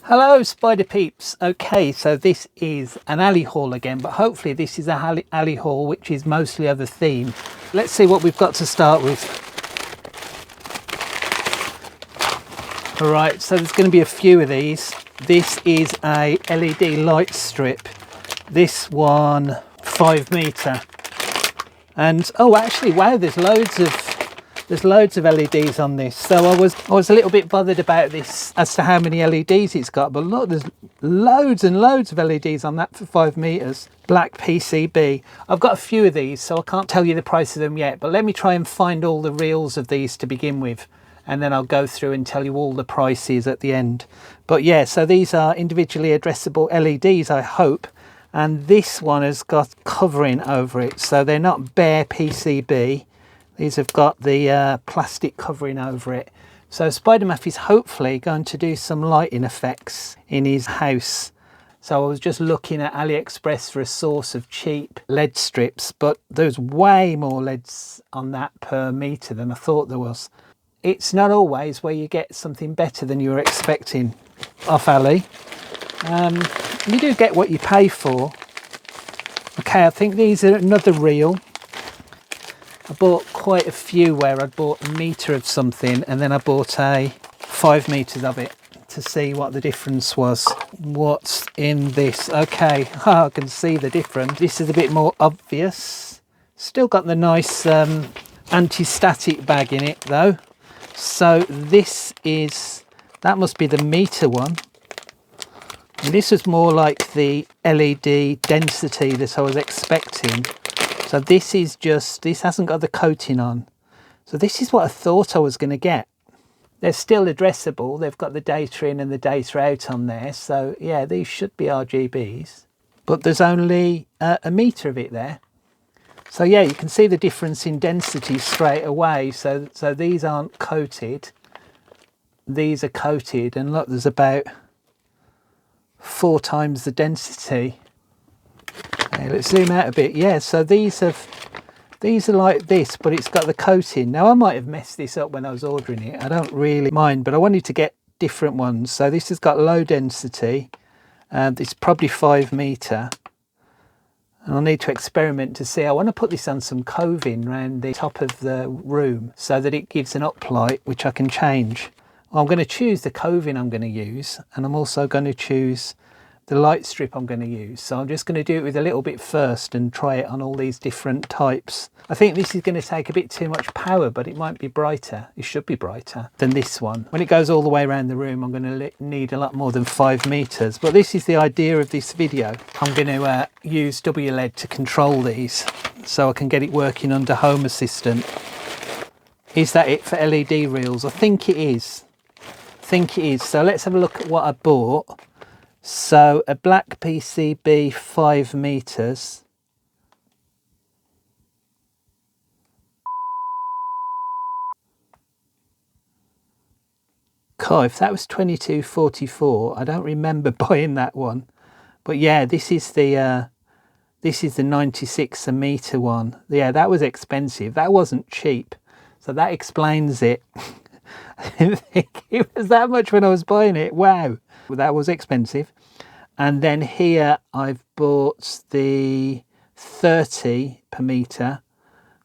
Hello Spider Peeps. Okay, so this is an alley haul again, but hopefully this is a alley haul which is mostly of a theme. Let's see what we've got to start with. Alright, so there's going to be a few of these. This is a LED light strip. This one 5 metre. And oh actually wow, there's loads of LEDs on this. So I was a little bit bothered about this as to how many LEDs it's got, but look, there's loads and loads of LEDs on that for 5 meters. Black PCB. I've got a few of these, so I can't tell you the price of them yet, but let me try and find all the reels of these to begin with, and then I'll go through and tell you all the prices at the end. But yeah, so these are individually addressable LEDs, I hope, and this one has got covering over it, so they're not bare PCB. These have got the plastic covering over it. So SpiderMaf is hopefully going to do some lighting effects in his house. So I was just looking at AliExpress for a source of cheap LED strips, but there's way more LEDs on that per metre than I thought there was. It's not always where you get something better than you were expecting off Ali. You do get what you pay for. Okay, I think these are another reel. I bought quite a few where I bought a metre of something and then I bought 5 metres of it to see what the difference was. What's in this? Okay, I can see the difference. This is a bit more obvious. Still got the nice anti-static bag in it though. So this is, that must be the metre one. And this is more like the LED density that I was expecting. So this is just, this hasn't got the coating on. So this is what I thought I was going to get. They're still addressable. They've got the data in and the data out on there. So yeah, these should be RGBs. But there's only a metre of it there. So yeah, you can see the difference in density straight away. So these aren't coated. These are coated. And look, there's about 4 times the density. Okay, let's zoom out a bit. Yeah, so these are like this, but it's got the coating. Now I might have messed this up when I was ordering it. I don't really mind, but I wanted to get different ones. So this has got low density. It's probably 5 metre. And I'll need to experiment to see. I want to put this on some coving around the top of the room so that it gives an uplight, which I can change. Well, I'm going to choose the coving I'm going to use, and I'm also going to choose the light strip I'm going to use. So I'm just going to do it with a little bit first and try it on all these different types. I think this is going to take a bit too much power, but it might be brighter. It should be brighter than this one. When it goes all the way around the room, I'm going to need a lot more than 5 metres. But this is the idea of this video. I'm going to use WLED to control these so I can get it working under Home Assistant. Is that it for LED reels? I think it is. So let's have a look at what I bought. So a black PCB 5 metres. God, if that was 22.44, I don't remember buying that one. But yeah, this is the 96 a metre one. Yeah, that was expensive. That wasn't cheap. So that explains it. I didn't think it was that much when I was buying it. Wow, that was expensive. And then here I've bought the 30 per metre.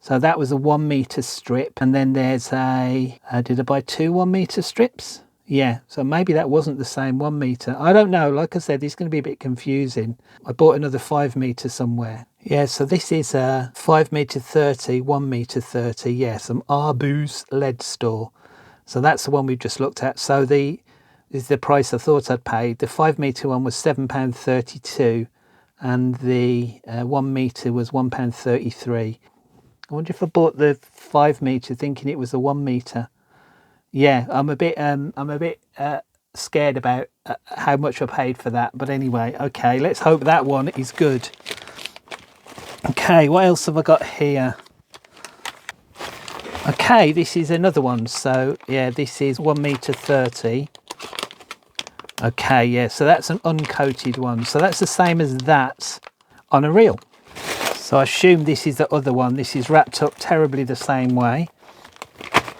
So that was a 1 metre strip. And then there's did I buy 2 1 metre strips? Yeah, so maybe that wasn't the same 1 metre. I don't know. Like I said, it's going to be a bit confusing. I bought another 5 metre somewhere. Yeah, so this is a 5 metre 30, 1 metre 30. Yeah, some Arbus LED store. So that's the one we've just looked at. So this is the price I thought I'd paid. The 5 metre one was £7.32 and the 1 metre was £1.33. I wonder if I bought the 5 metre thinking it was the 1 metre. Yeah, I'm a bit scared about how much I paid for that. But anyway, okay, let's hope that one is good. Okay, what else have I got here? Okay, this is another one. So yeah, this is 1 metre 30. Okay, yeah, so that's an uncoated one. So that's the same as that on a reel. So I assume this is the other one. This is wrapped up terribly the same way.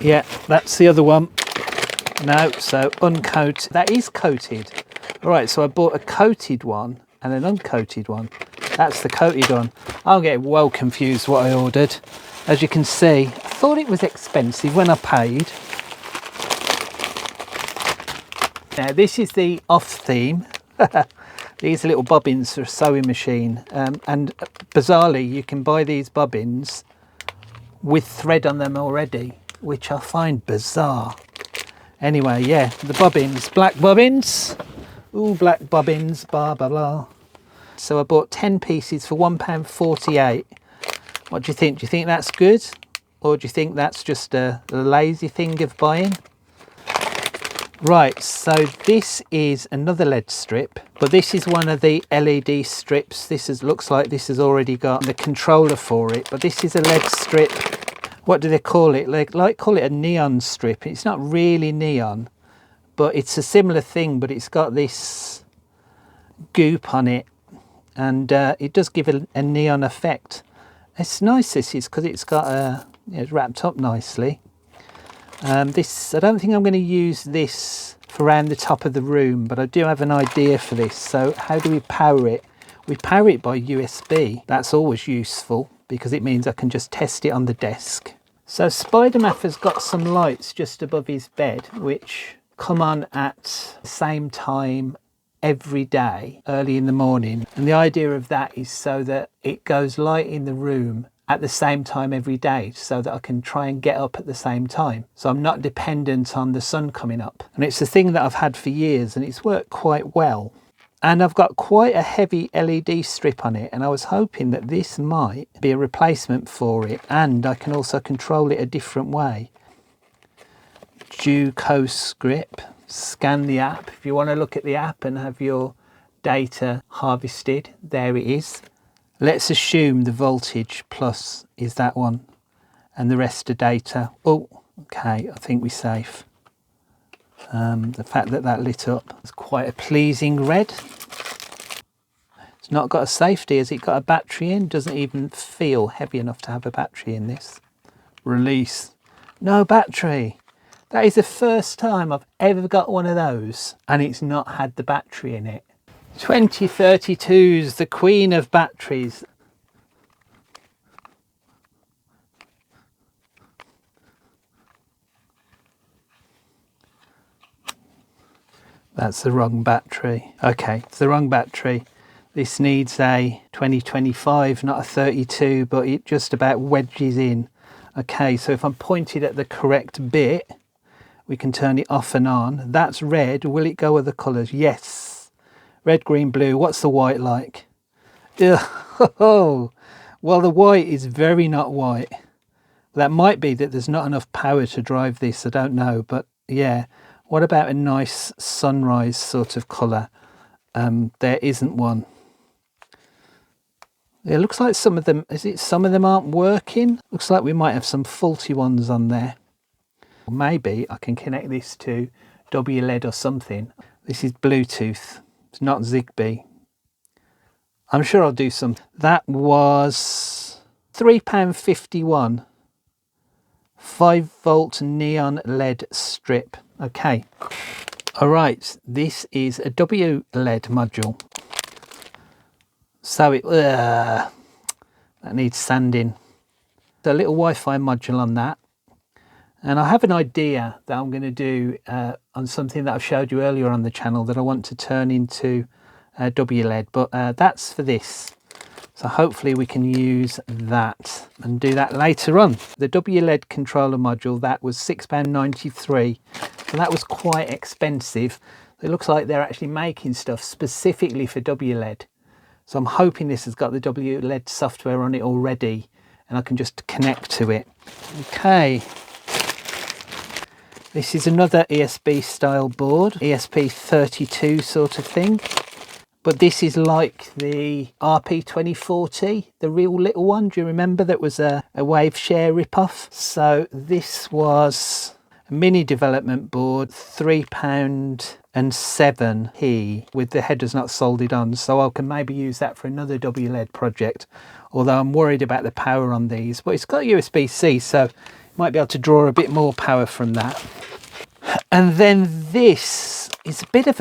Yeah, that's the other one. No, so uncoated. That is coated. Right, so I bought a coated one and an uncoated one. That's the coated one. I'll get well confused what I ordered. As you can see, I thought it was expensive when I paid. Now this is the off theme. These little bobbins for a sewing machine, and bizarrely you can buy these bobbins with thread on them already, which I find bizarre. Anyway, yeah, the bobbins, black bobbins. Ooh, black bobbins, blah blah blah. So I bought 10 pieces for £1.48. What do you think? Do you think that's good? Or do you think that's just a lazy thing of buying? Right, so this is another LED strip, but this is one of the LED strips. Looks like this has already got the controller for it, but this is a LED strip. What do they call it? They call it a neon strip. It's not really neon, but it's a similar thing, but it's got this goop on it, and it does give a neon effect. It's nice, this is, because it's got it's wrapped up nicely. I don't think I'm going to use this for around the top of the room, but I do have an idea for this. So how do we power it? We power it by USB. That's always useful because it means I can just test it on the desk. So SpiderMaf has got some lights just above his bed, which come on at the same time every day, early in the morning. And the idea of that is so that it goes light in the room at the same time every day, so that I can try and get up at the same time. So I'm not dependent on the sun coming up. And it's a thing that I've had for years and it's worked quite well. And I've got quite a heavy LED strip on it, and I was hoping that this might be a replacement for it, and I can also control it a different way. Duco script. Scan the app. If you want to look at the app and have your data harvested, there it is. Let's assume the voltage plus is that one and the rest of data. Oh, okay, I think we're safe. The fact that that lit up is quite a pleasing red. It's not got a safety. Has it got a battery in? Doesn't even feel heavy enough to have a battery in this. Release. No battery. That is the first time I've ever got one of those and it's not had the battery in it. 2032's the queen of batteries. That's the wrong battery. Okay, it's the wrong battery. This needs a 2025, not a 32, but it just about wedges in. Okay, so if I'm pointed at the correct bit, we can turn it off and on. That's red. Will it go other colours? Yes. Red, green, blue. What's the white like? Oh, well, the white is very not white. That might be that there's not enough power to drive this. I don't know. But yeah, what about a nice sunrise sort of colour? There isn't one. It looks like some of them, some of them aren't working? Looks like we might have some faulty ones on there. Maybe I can connect this to WLED or something. This is Bluetooth. It's not Zigbee. I'm sure I'll do some. That was £3.51. 5-volt neon LED strip. Okay. All right. This is a WLED module. So that needs sanding. A little Wi-Fi module on that. And I have an idea that I'm going to do on something that I've showed you earlier on the channel that I want to turn into WLED, but that's for this. So hopefully we can use that and do that later on. The WLED controller module, that was £6.93, so that was quite expensive. It looks like they're actually making stuff specifically for WLED. So I'm hoping this has got the WLED software on it already and I can just connect to it. Okay. This is another ESB style board, ESP32 sort of thing. But this is like the RP2040, the real little one. Do you remember that was a Wave Share ripoff? So this was a mini development board, £3.07 with the headers not soldered on. So I can maybe use that for another WLED project, although I'm worried about the power on these. But it's got USB-C, so you might be able to draw a bit more power from that. And then this is a bit of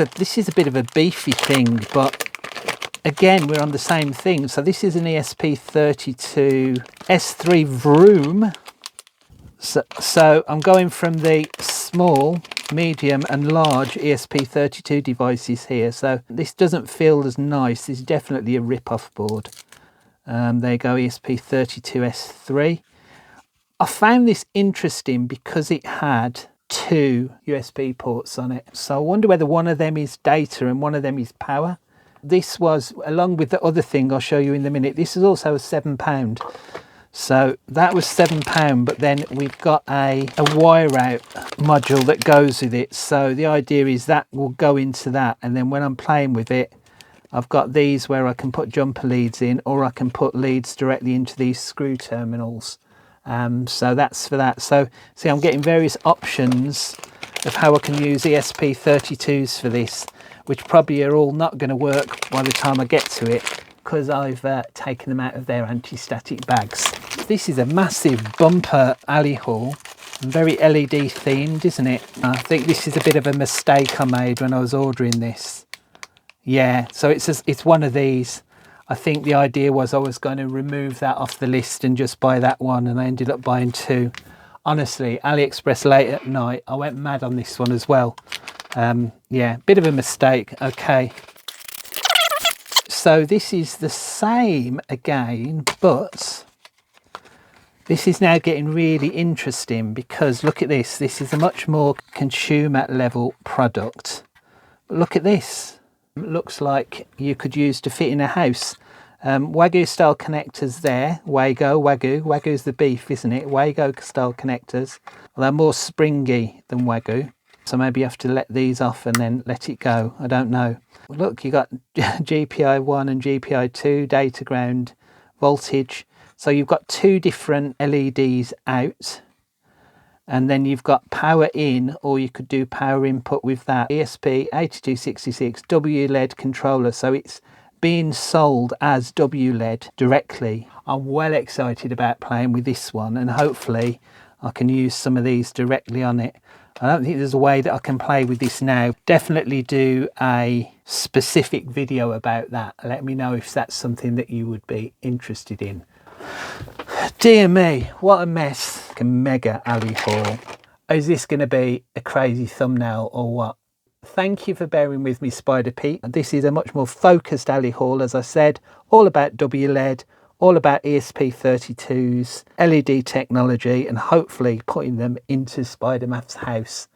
a beefy thing, but again, we're on the same thing. So this is an ESP32 S3 Vroom. So I'm going from the small, medium and large ESP32 devices here. So this doesn't feel as nice. This is definitely a rip-off board. There you go, ESP32 S3. I found this interesting because it had 2 USB ports on it. So I wonder whether one of them is data and one of them is power. This was, along with the other thing I'll show you in a minute, this is also a £7. So that was £7, but then we've got a wire out module that goes with it. So the idea is that will go into that, and then when I'm playing with it, I've got these where I can put jumper leads in, or I can put leads directly into these screw terminals. So that's for that. So see, I'm getting various options of how I can use ESP32s for this, which probably are all not going to work by the time I get to it, because I've taken them out of their anti-static bags. This is a massive bumper alley haul, very LED themed, isn't it? I think this is a bit of a mistake I made when I was ordering this. Yeah, so it's one of these. I think the idea was I was going to remove that off the list and just buy that one, and I ended up buying 2. Honestly, AliExpress late at night, I went mad on this one as well. Yeah, bit of a mistake. Okay. So this is the same again, but this is now getting really interesting because look at this. This is a much more consumer level product. But look at this. It looks like you could use to fit in a house. Wagyu style connectors there. Wagyu's the beef, isn't it? Wagyu style connectors. Well, they're more springy than Wagyu. So maybe you have to let these off and then let it go. I don't know. Look, you got GPI 1 and GPI 2, data ground, voltage. So you've got 2 different LEDs out. And then you've got power in, or you could do power input with that. ESP8266 WLED controller. So it's being sold as WLED directly. I'm well excited about playing with this one, and hopefully I can use some of these directly on it. I don't think there's a way that I can play with this now. Definitely do a specific video about that. Let me know if that's something that you would be interested in. Dear me, what a mess. A mega alley haul. Is this going to be a crazy thumbnail or what? Thank you for bearing with me, Spider Pete. This is a much more focused alley haul, as I said, all about WLED, all about ESP32s, LED technology, and hopefully putting them into SpiderMaf's house.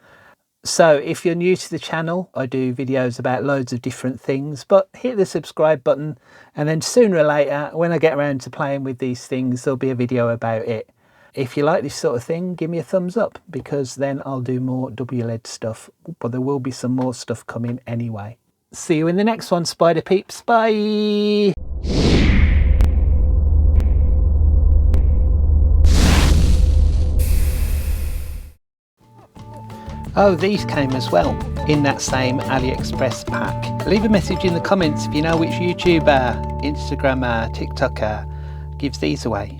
So if you're new to the channel, I do videos about loads of different things, but hit the subscribe button, and then sooner or later, when I get around to playing with these things, there'll be a video about it. If you like this sort of thing, give me a thumbs up, because then I'll do more WLED stuff, but there will be some more stuff coming anyway. See you in the next one, Spider Peeps. Bye! Oh, these came as well in that same AliExpress pack. Leave a message in the comments if you know which YouTuber, Instagrammer, TikToker gives these away.